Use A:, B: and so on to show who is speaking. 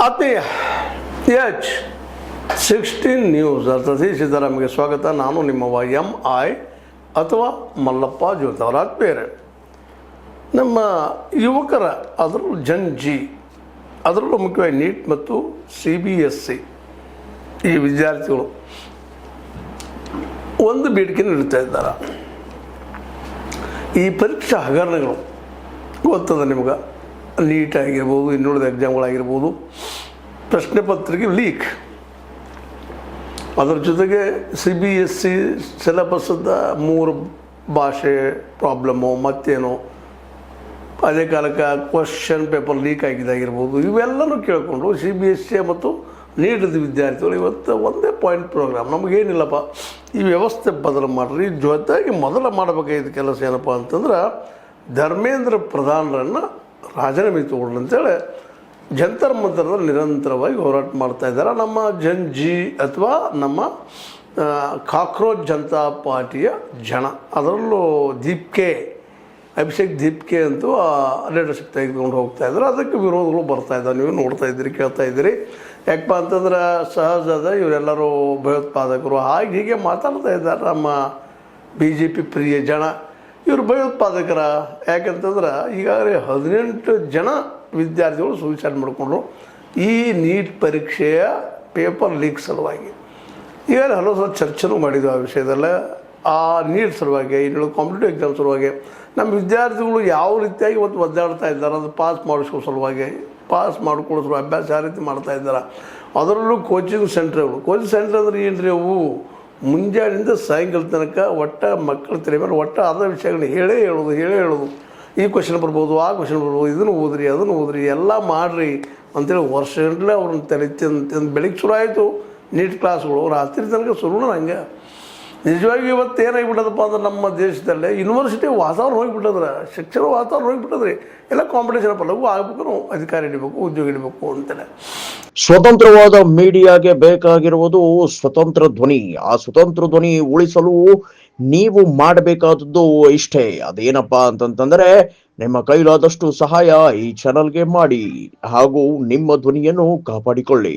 A: ಆತ್ಮೀಯ H16 news ಅರ್ಥಾತ್ ಸಿದ್ದರಾಮಯ್ಯಗೆ ಸ್ವಾಗತ. ನಾನು ನಿಮ್ಮವ MI ಅಥವಾ ಮಲ್ಲಪ್ಪ ಜ್ಯೋತಿ ಅವರ ಆತ್ಮೀಯರೇ. ನಮ್ಮ ಯುವಕರ ಅದರಲ್ಲೂ ಜಿ ಅದರಲ್ಲೂ ಮುಖ್ಯವಾಗಿ ನೀಟ್ ಮತ್ತು CBSE ಈ ವಿದ್ಯಾರ್ಥಿಗಳು ಒಂದು ಬೇಡಿಕೆ ನೀಡ್ತಾ ಇದ್ದಾರೆ. ಈ ಪರೀಕ್ಷಾ ಹಗರಣಗಳು ಗೊತ್ತದ ನಿಮ್ಗೆ, ನೀಟ್ ಆಗಿರ್ಬೋದು, ಇನ್ನುಳಿದ ಎಕ್ಸಾಮ್ಗಳಾಗಿರ್ಬೋದು, ಪ್ರಶ್ನೆ ಪತ್ರಿಕೆ ಲೀಕ್, ಅದರ ಜೊತೆಗೆ CBSE ಸಿಲೆಬಸ್ದ 3 ಭಾಷೆ ಪ್ರಾಬ್ಲಮ್ಮು, ಮತ್ತೇನು ಅದೇ ಕಾಲಕ್ಕೆ ಕ್ವಶನ್ ಪೇಪರ್ ಲೀಕ್ ಆಗಿದ್ದಾಗಿರ್ಬೋದು, ಇವೆಲ್ಲನೂ ಕೇಳಿಕೊಂಡು CBSE ಮತ್ತು ನೀಟದ ವಿದ್ಯಾರ್ಥಿಗಳು ಇವತ್ತು ಒಂದೇ ಪಾಯಿಂಟ್ ಪ್ರೋಗ್ರಾಮ್, ನಮಗೇನಿಲ್ಲಪ್ಪ ಈ ವ್ಯವಸ್ಥೆ ಬದಲು ಮಾಡಿರಿ, ಜೊತೆಗೆ ಮೊದಲು ಮಾಡಬೇಕಾಗಿದ್ದ ಕೆಲಸ ಏನಪ್ಪ ಅಂತಂದ್ರೆ ಧರ್ಮೇಂದ್ರ ಪ್ರಧಾನರನ್ನು ರಾಜೀನಾಮೆ ತಗೊಳ್ಳಿ ಅಂತೇಳಿ ಜಂತರ್ ಮಂತರದಲ್ಲಿ ನಿರಂತರವಾಗಿ ಹೋರಾಟ ಮಾಡ್ತಾ ಇದ್ದಾರೆ. ನಮ್ಮ ಜಿ ಅಥವಾ ನಮ್ಮ ಕಾಕ್ರೋಚ್ ಜನತಾ ಪಾರ್ಟಿಯ ಜನ, ಅದರಲ್ಲೂ ಅಭಿಷೇಕ್ ದೀಪ್ಕೆ ಅಂತೂ ಲೀಡರ್ಶಿಪ್ ತೆಗೆದುಕೊಂಡು ಹೋಗ್ತಾ ಇದ್ದಾರೆ. ಅದಕ್ಕೆ ವಿರೋಧಗಳು ಬರ್ತಾ ಇದ್ದಾವೆ, ನೀವು ನೋಡ್ತಾ ಇದ್ದೀರಿ, ಕೇಳ್ತಾ ಇದ್ದೀರಿ. ಯಾಕಪ್ಪ ಅಂತಂದ್ರೆ ಸಹಜದ ಇವರೆಲ್ಲರೂ ಭಯೋತ್ಪಾದಕರು ಹೀಗೆ ಮಾತಾಡ್ತಾ ಇದ್ದಾರೆ ನಮ್ಮ BJP ಪ್ರಿಯ ಜನ. ಇವರು ಭಯೋತ್ಪಾದಕರ ಯಾಕಂತಂದ್ರೆ ಈಗಾಗಲೇ 18 ಜನ ವಿದ್ಯಾರ್ಥಿಗಳು ಸೂಸೈಡ್ ಮಾಡಿಕೊಂಡ್ರು ಈ ನೀಟ್ ಪರೀಕ್ಷೆಯ ಪೇಪರ್ ಲೀಕ್ ಸಲುವಾಗಿ. ಈಗಾಗಲೇ ಹಲವು ಸಲ ಚರ್ಚೆನೂ ಮಾಡಿದ್ವಿ ಆ ವಿಷಯದಲ್ಲೇ. ಆ ನೀಟ್ ಸಲುವಾಗಿ, ಇನ್ನುಳಿದ ಕಾಂಪಿಟೇಟಿವ್ ಎಕ್ಸಾಮ್ ಸಲುವಾಗಿ ನಮ್ಮ ವಿದ್ಯಾರ್ಥಿಗಳು ಯಾವ ರೀತಿಯಾಗಿ ಇವತ್ತು ಒದ್ದಾಡ್ತಾ ಇದ್ದಾರೆ, ಅದು ಪಾಸ್ ಮಾಡಿಸ್ಕೋ ಸಲುವಾಗಿ, ಪಾಸ್ ಮಾಡ್ಕೊಳ್ಳೋ ಅಭ್ಯಾಸ ಯಾವ ರೀತಿ ಮಾಡ್ತಾ ಇದ್ದಾರೆ. ಅದರಲ್ಲೂ ಕೋಚಿಂಗ್ ಸೆಂಟ್ರ್ ಅಂದರೆ ಏನು ರೀ, ಅವು ಮುಂಜಾನೆಯಿಂದ ಸಾಯಂಕಾಲ ತನಕ ಒಟ್ಟ ಮಕ್ಕಳ ತಲೆ ಮೇಲೆ ಒಟ್ಟ ಅರ್ಧ ವಿಷಯಗಳನ್ನ ಹೇಳೇ ಹೇಳೋದು. ಈ ಕ್ವಶನ್ ಬರ್ಬೋದು, ಆ ಕ್ವಶನ್ ಬರ್ಬೋದು, ಇದನ್ನು ಓದ್ರಿ ಎಲ್ಲ ಮಾಡಿರಿ ಅಂತೇಳಿ ವರ್ಷಗಟ್ಟಲೆ ಅವ್ರನ್ನ ತಲೆ ತಿಂದು ಬೆಳಿಗ್ಗೆ ಶುರು ಆಯಿತು ನೀಟ್ ಕ್ಲಾಸ್ಗಳು, ರಾತ್ರಿ ತನಕ ಶುರುನ ಹಂಗೆ. ನಿಜವಾಗಿ ಇವತ್ತು ಏನಾಗಿಬಿಟ್ಟದಪ್ಪ ಅಂದ್ರೆ ನಮ್ಮ ದೇಶದಲ್ಲೇ ಯೂನಿವರ್ಸಿಟಿ ವಾತಾವರಣ ಹೋಗಿಬಿಟ್ಟದ್ರೆ, ಶಿಕ್ಷಣ ವಾತಾವರಣ ಹೋಗಿಬಿಟ್ಟದ್ರಿ. ಎಲ್ಲ ಕಾಂಪಿಟೇಷನ್ ಲಘು ಆಗಬೇಕು, ಅಧಿಕಾರ ಹಿಡಿಬೇಕು, ಉದ್ಯೋಗ ಹಿಡಿಬೇಕು ಅಂತೇಳಿ.
B: ಸ್ವತಂತ್ರವಾದ ಮೀಡಿಯಾಗೆ ಬೇಕಾಗಿರುವುದು ಸ್ವತಂತ್ರ ಧ್ವನಿ. ಆ ಸ್ವತಂತ್ರ ಧ್ವನಿ ಉಳಿಸಲು ನೀವು ಮಾಡಬೇಕಾದದ್ದು ಇಷ್ಟೇ. ಅದೇನಪ್ಪಾ ಅಂತಂತಂದ್ರೆ ನಿಮ್ಮ ಕೈಲಾದಷ್ಟು ಸಹಾಯ ಈ ಚಾನಲ್ಗೆ ಮಾಡಿ ಹಾಗೂ ನಿಮ್ಮ ಧ್ವನಿಯನ್ನು ಕಾಪಾಡಿಕೊಳ್ಳಿ.